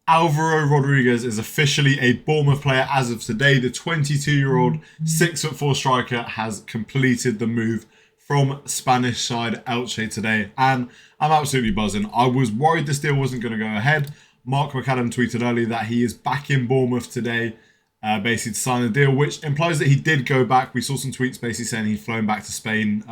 Alvaro Rodriguez is officially a Bournemouth player as of today. The 22-year-old 6'4" striker has completed the move from Spanish side Elche today, and I'm absolutely buzzing. I was worried this deal wasn't going to go ahead. Mark McAdam tweeted earlier that he is back in Bournemouth today, basically to sign a deal, which implies that he did go back. We saw some tweets basically saying he'd flown back to Spain,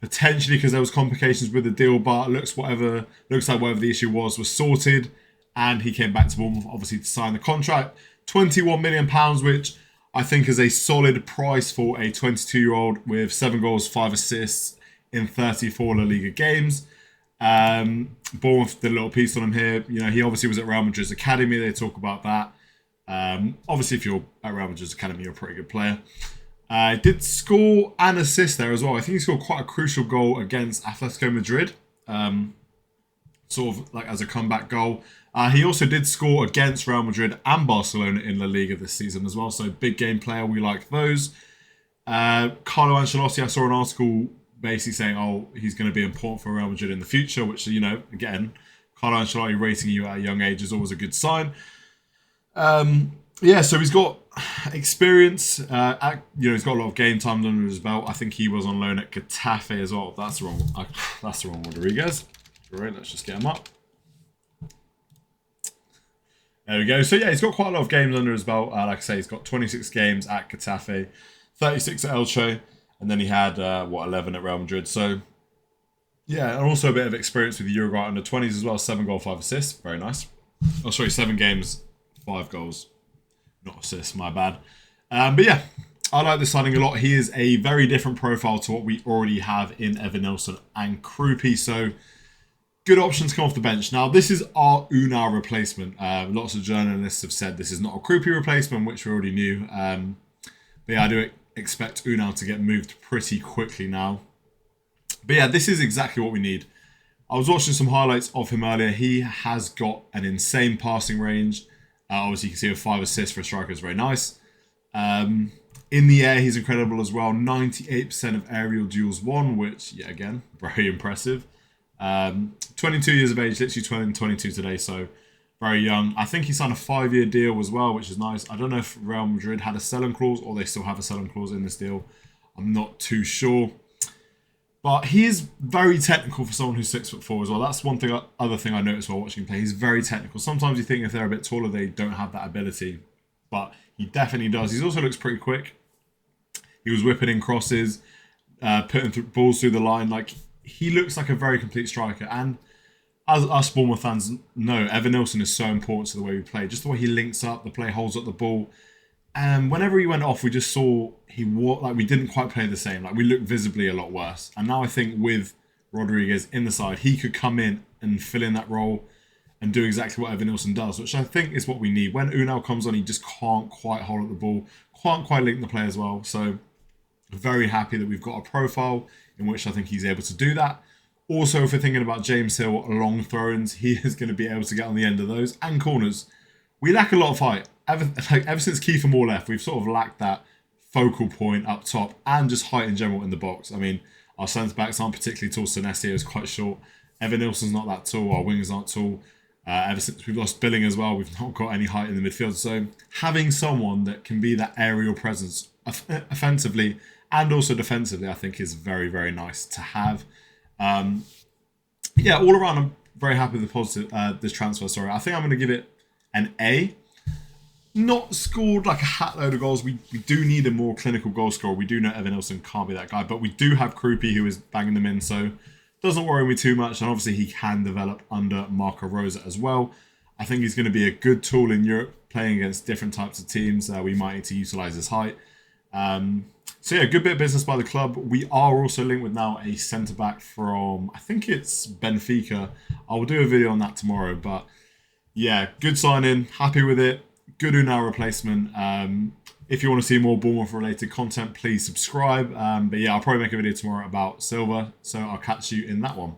potentially because there was complications with the deal, but looks like whatever the issue was sorted, and he came back to Bournemouth obviously to sign the contract. £21 million, which I think is a solid price for a 22-year-old with 7 goals, 5 assists in 34 La Liga games. Bournemouth did a little piece on him here. You know, he obviously was at Real Madrid's academy. They talk about that. Obviously, if you're at Real Madrid's academy, you're a pretty good player. Did score and assist there as well. I think he scored quite a crucial goal against Atletico Madrid, sort of like as a comeback goal. He also did score against Real Madrid and Barcelona in La Liga this season as well. So big game player. We like those. Carlo Ancelotti, I saw an article basically saying, oh, he's going to be important for Real Madrid in the future, which, you know, again, Carlo Ancelotti rating you at a young age is always a good sign. So he's got experience. He's got a lot of game time under his belt. I think he was on loan at Getafe as well. That's the wrong Rodriguez. Right, let's just get him up. There we go. So yeah, he's got quite a lot of games under his belt. Like I say, he's got 26 games at Getafe, 36 at Elche, and then he had 11 at Real Madrid. So yeah, and also a bit of experience with the Uruguay under 20s as well. 7 goals, 5 assists. Very nice. Oh, sorry, 7 games, 5 goals, not assists. My bad. But yeah, I like this signing a lot. He is a very different profile to what we already have in Evan Nilsson and Krupi. So good options come off the bench. Now, this is our Unai replacement. Lots of journalists have said this is not a Krupi replacement, which we already knew. But yeah, I do expect Unai to get moved pretty quickly now. But yeah, this is exactly what we need. I was watching some highlights of him earlier. He has got an insane passing range. Obviously, you can see with 5 assists for a striker is very nice. In the air, he's incredible as well. 98% of aerial duels won, which, yeah, again, very impressive. 22 years of age, literally 22 today, so very young. I think he signed a 5-year deal as well, which is nice. I don't know if Real Madrid had a sell-on clause or they still have a sell-on clause in this deal. I'm not too sure. But he is very technical for someone who's 6'4" as well. That's other thing I noticed while watching him play. He's very technical. Sometimes you think if they're a bit taller, they don't have that ability. But he definitely does. He also looks pretty quick. He was whipping in crosses, putting balls through the line. Like, he looks like a very complete striker. And as us Bournemouth fans know, Evan Nilsson is so important to the way we play. Just the way he links up, the play holds up the ball. And whenever he went off, we just saw we didn't quite play the same. Like, we looked visibly a lot worse. And now I think with Rodriguez in the side, he could come in and fill in that role and do exactly what Evan Nilsson does, which I think is what we need. When Unai comes on, he just can't quite hold up the ball, can't quite link the play as well. So very happy that we've got a profile in which I think he's able to do that. Also, if we're thinking about James Hill long throw-ins, he is going to be able to get on the end of those and corners. We lack a lot of height. Ever since Kiefer Moore left, we've sort of lacked that focal point up top and just height in general in the box. I mean, our centre-backs aren't particularly tall. Sinesio is quite short. Evan Nilsson's not that tall. Our wingers aren't tall. Ever since we've lost Billing as well, we've not got any height in the midfield. So having someone that can be that aerial presence offensively and also defensively, I think is very, very nice to have. All around, I'm very happy with this transfer. Sorry, I think I'm going to give it an A. Not scored like a hat load of goals. We do need a more clinical goal scorer. We do know Evan Nilsson can't be that guy, but we do have Krupi who is banging them in, so doesn't worry me too much. And obviously he can develop under Marco Rosa as well. I think he's going to be a good tool in Europe, playing against different types of teams. We might need to utilise his height. Good bit of business by the club. We are also linked with now a centre-back from, I think it's Benfica. I will do a video on that tomorrow. But yeah, good signing. Happy with it. Good Unai replacement. If you want to see more Bournemouth-related content, please subscribe. I'll probably make a video tomorrow about Silva. So I'll catch you in that one.